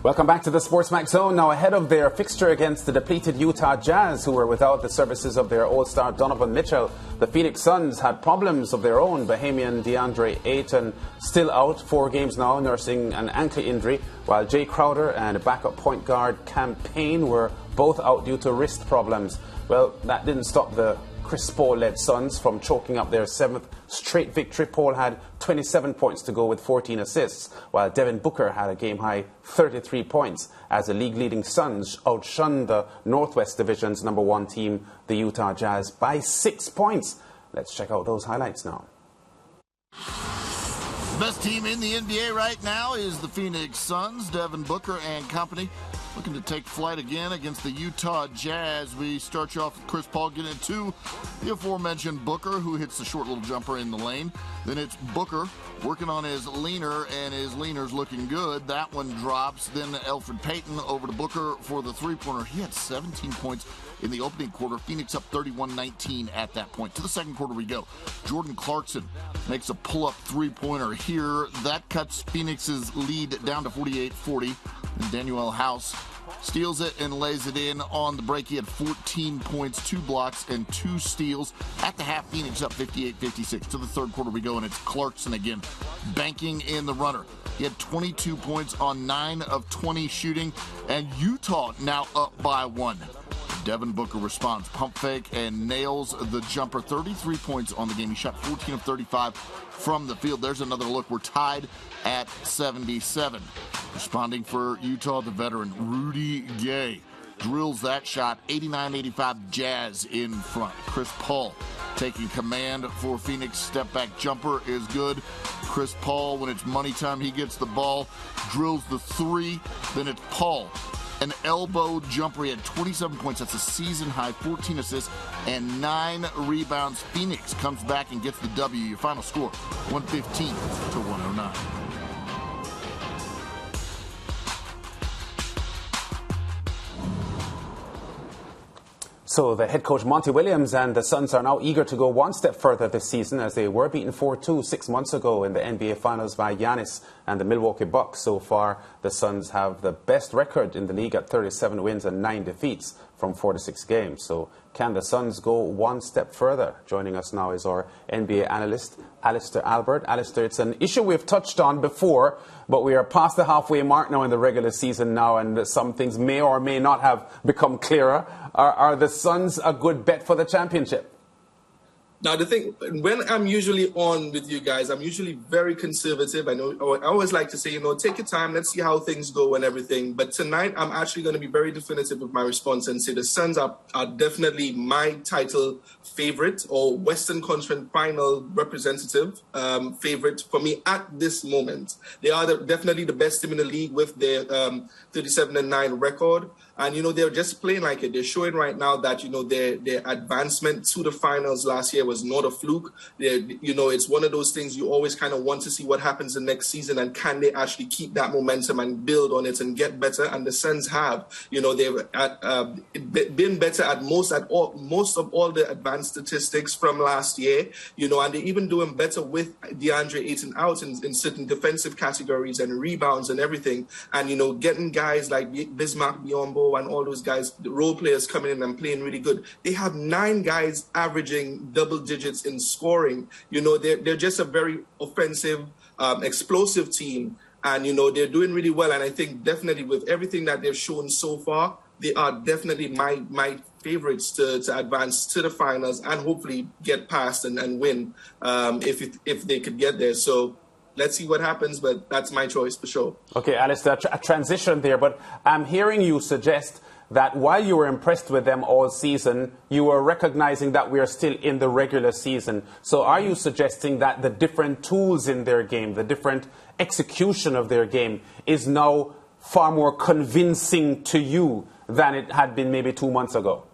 Welcome back to the SportsMax Zone. Now ahead of their fixture against the depleted Utah Jazz, who were without the services of their all-star Donovan Mitchell, the Phoenix Suns had problems of their own. Bahamian DeAndre Ayton still out 4 games now, nursing an ankle injury, while Jay Crowder and backup point guard Cam Payne were both out due to wrist problems. Well, that didn't stop the Chris Paul-led Suns from choking up their 7th straight victory. Paul had 27 points to go with 14 assists, while Devin Booker had a game-high 33 points as the league-leading Suns outshunned the Northwest Division's #1 team, the Utah Jazz, by 6 points. Let's check out those highlights now. The best team in the NBA right now is the Phoenix Suns. Devin Booker and company looking to take flight again against the Utah Jazz. We start you off with Chris Paul getting it to the aforementioned Booker, who hits the short little jumper in the lane. Then it's Booker working on his leaner, and his leaner's looking good. That one drops. Then Elfrid Payton over to Booker for the three-pointer. He had 17 points in the opening quarter. Phoenix up 31-19 at that point. To the second quarter we go. Jordan Clarkson makes a pull-up three-pointer here. That cuts Phoenix's lead down to 48-40. And Daniel House steals it and lays it in on the break. He had 14 points, 2 blocks, and 2 steals. At the half, Phoenix up 58-56. To the third quarter we go, and it's Clarkson again, banking in the runner. He had 22 points on 9 of 20 shooting, and Utah now up by 1. Devin Booker responds, pump fake, and nails the jumper. 33 points on the game. He shot 14 of 35 from the field. There's another look. We're tied at 77. Responding for Utah, the veteran Rudy Gay drills that shot. 89-85 Jazz in front. Chris Paul taking command for Phoenix. Step back jumper is good. Chris Paul, when it's money time, he gets the ball, drills the 3. Then it's Paul, an elbow jumper. He had 27 points. That's a season high, 14 assists, and 9 rebounds. Phoenix comes back and gets the W. Your final score, 115-109. So the head coach Monty Williams and the Suns are now eager to go one step further this season, as they were beaten 4-2 6 months ago in the NBA Finals by Giannis and the Milwaukee Bucks. So far, the Suns have the best record in the league at 37 wins and 9 defeats from 46 games. So can the Suns go one step further? Joining us now is our NBA analyst, Alistair Albert. Alistair, it's an issue we've touched on before, but we are past the halfway mark now in the regular season now, and some things may or may not have become clearer. Are the Suns a good bet for the championship? Now, the thing, when I'm usually on with you guys, I'm usually very conservative. I always like to say, take your time, let's see how things go and everything. But tonight, I'm actually going to be very definitive with my response and say the Suns are definitely my title favorite, or Western Conference final representative favorite for me at this moment. They are definitely the best team in the league with their 37-9 record. And, they're just playing like it. They're showing right now that, their advancement to the finals last year was not a fluke. It's one of those things you always kind of want to see what happens the next season, and can they actually keep that momentum and build on it and get better? And the Suns have. They've been better at most of all the advanced statistics from last year, and they're even doing better with DeAndre Ayton out in certain defensive categories and rebounds and everything. And, getting guys like Bismack Biyombo and all those guys, the role players coming in and playing really good. They have 9 guys averaging double digits in scoring. They're just a very offensive, explosive team. And, they're doing really well. And I think definitely with everything that they've shown so far, they are definitely my favorites to advance to the finals and hopefully get past and win if they could get there. So let's see what happens, but that's my choice for sure. Okay, Alistair, a transition there, but I'm hearing you suggest that while you were impressed with them all season, you were recognizing that we are still in the regular season. So are you suggesting that the different tools in their game, the different execution of their game, is now far more convincing to you than it had been maybe 2 months ago?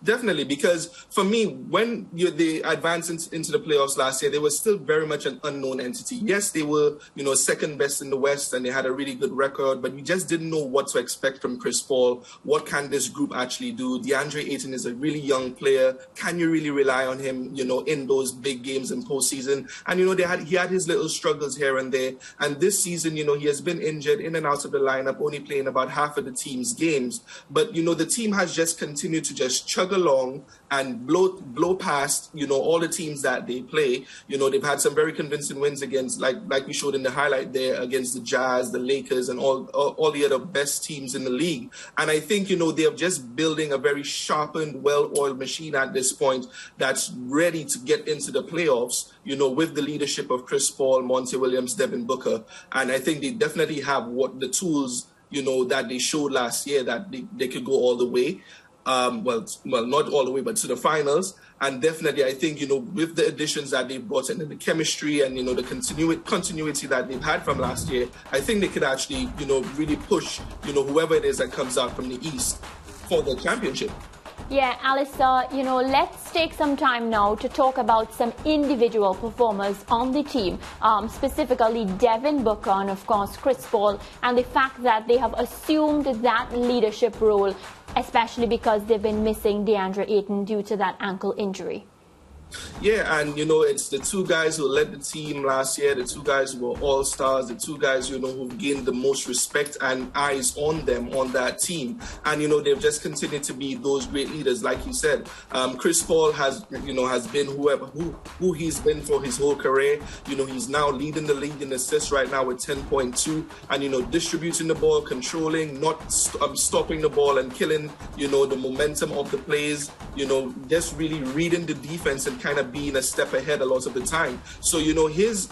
Definitely, because for me, when they advanced into the playoffs last year, they were still very much an unknown entity. Yes, they were, second best in the West, and they had a really good record, but we just didn't know what to expect from Chris Paul. What can this group actually do? DeAndre Ayton is a really young player. Can you really rely on him, in those big games in postseason? And, he had his little struggles here and there. And this season, he has been injured in and out of the lineup, only playing about half of the team's games. But, the team has just continued to just chug along and blow past, all the teams that they play. They've had some very convincing wins against, like we showed in the highlight there, against the Jazz, the Lakers, and all the other best teams in the league. And I think, they're just building a very sharpened, well-oiled machine at this point that's ready to get into the playoffs, with the leadership of Chris Paul, Monty Williams, Devin Booker. And I think they definitely have the tools, that they showed last year that they could go all the way. Well, not all the way, but to the finals. And definitely, I think, with the additions that they've brought in and the chemistry and, the continuity that they've had from last year, I think they could actually, really push, whoever it is that comes out from the East for the championship. Yeah, Alistair, let's take some time now to talk about some individual performers on the team, specifically Devin Booker and, of course, Chris Paul, and the fact that they have assumed that leadership role, especially because they've been missing DeAndre Ayton due to that ankle injury. Yeah, and it's the two guys who led the team last year, the two guys who were all-stars, the two guys, who've gained the most respect and eyes on them on that team. And, they've just continued to be those great leaders, like you said. Chris Paul has been who he's been for his whole career. He's now leading the league in assists right now with 10.2 and, distributing the ball, controlling, not stopping the ball and killing, the momentum of the plays, just really reading the defense and kind of being a step ahead a lot of the time. So, his,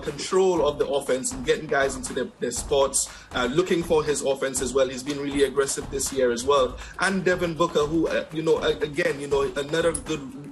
control of the offense and getting guys into their spots, looking for his offense as well. He's been really aggressive this year as well. And Devin Booker, who, again, another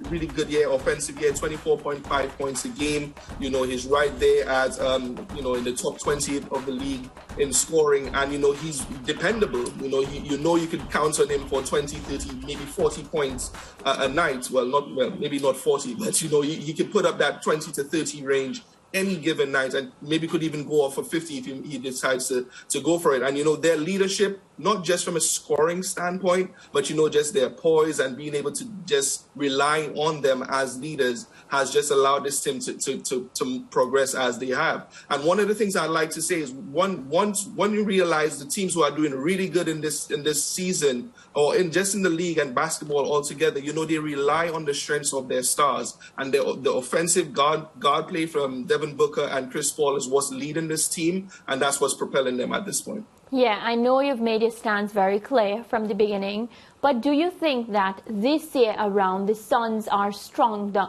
really good year, offensive year, 24.5 points a game. He's right there at, in the top 20 of the league in scoring. And, he's dependable. You could count on him for 20, 30, maybe 40 points a night. Maybe not 40, but he could put up that 20 to 30 range any given night, and maybe could even go off for 50 if he decides to go for it. And their leadership, not just from a scoring standpoint, but just their poise and being able to just rely on them as leaders has just allowed this team to progress as they have. And one of the things I'd like to say is once you realize the teams who are doing really good in this season, or in the league and basketball altogether, they rely on the strengths of their stars, and the offensive guard play from Devin Booker and Chris Paul is what's leading this team, and that's what's propelling them at this point. Yeah, I know you've made your stance very clear from the beginning, but do you think that this year around the Suns are stronger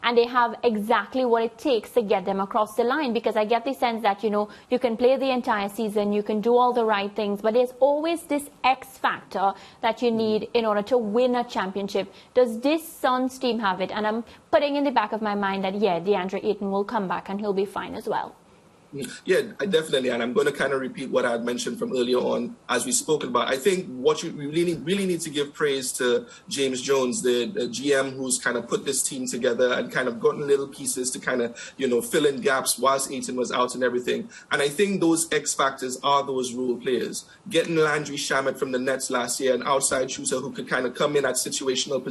and they have exactly what it takes to get them across the line? Because I get the sense that, you can play the entire season, you can do all the right things, but there's always this X factor that you need in order to win a championship. Does this Suns team have it? And I'm putting in the back of my mind that, yeah, DeAndre Ayton will come back and he'll be fine as well. Yeah, definitely. And I'm going to kind of repeat what I had mentioned from earlier on as we spoke about. I think what you really need to give praise to James Jones, the GM, who's kind of put this team together and kind of gotten little pieces to kind of, fill in gaps whilst Ayton was out and everything. And I think those X factors are those role players. Getting Landry Shamet from the Nets last year, an outside shooter who could kind of come in at situational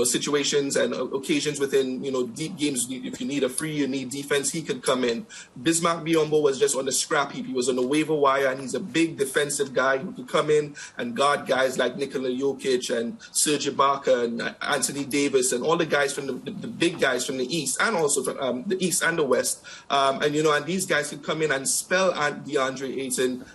situations and occasions within, deep games. If you need a free, you need defense, he could come in. Bismack Biyombo was just on the scrap heap. He was on the waiver wire, and he's a big defensive guy who could come in and guard guys like Nikola Jokic and Serge Ibaka and Anthony Davis and all the guys from the big guys from the East, and also from the East and the West. And these guys could come in and spell at DeAndre Ayton,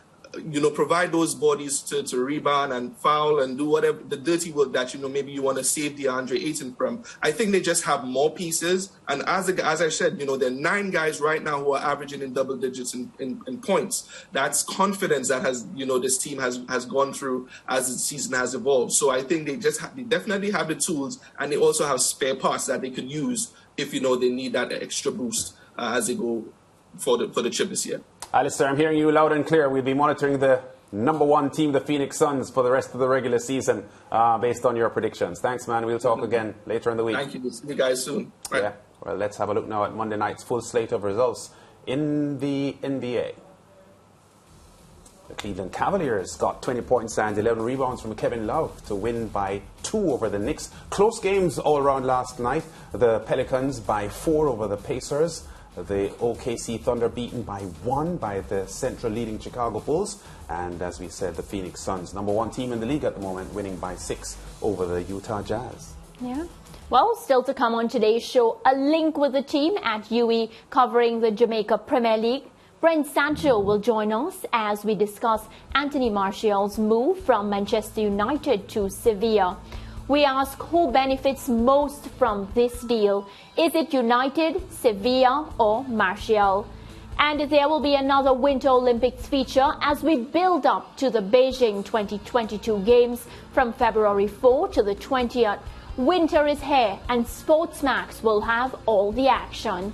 provide those bodies to rebound and foul and do whatever the dirty work that, maybe you want to save DeAndre Ayton from. I think they just have more pieces. And as I said, there are 9 guys right now who are averaging in double digits in points. That's confidence that has, this team has gone through as the season has evolved. So I think they definitely have the tools, and they also have spare parts that they could use if, they need that extra boost as they go for the chip this year. Alistair, I'm hearing you loud and clear. We'll be monitoring the number one team, the Phoenix Suns, for the rest of the regular season, based on your predictions. Thanks, man. We'll talk again later in the week. Thank you. See you guys soon. Right. Yeah. Well, let's have a look now at Monday night's full slate of results in the NBA. The Cleveland Cavaliers got 20 points and 11 rebounds from Kevin Love to win by 2 over the Knicks. Close games all around last night. The Pelicans by 4 over the Pacers. The OKC Thunder beaten by 1 by the Central leading Chicago Bulls. And as we said, the Phoenix Suns, number one team in the league at the moment, winning by 6 over the Utah Jazz. Yeah. Well, still to come on today's show, a link with the team at UE covering the Jamaica Premier League. Brent Sancho will join us as we discuss Anthony Martial's move from Manchester United to Sevilla. We ask who benefits most from this deal. Is it United, Sevilla or Martial? And there will be another Winter Olympics feature as we build up to the Beijing 2022 Games from February 4 to the 20th. Winter is here and SportsMax will have all the action.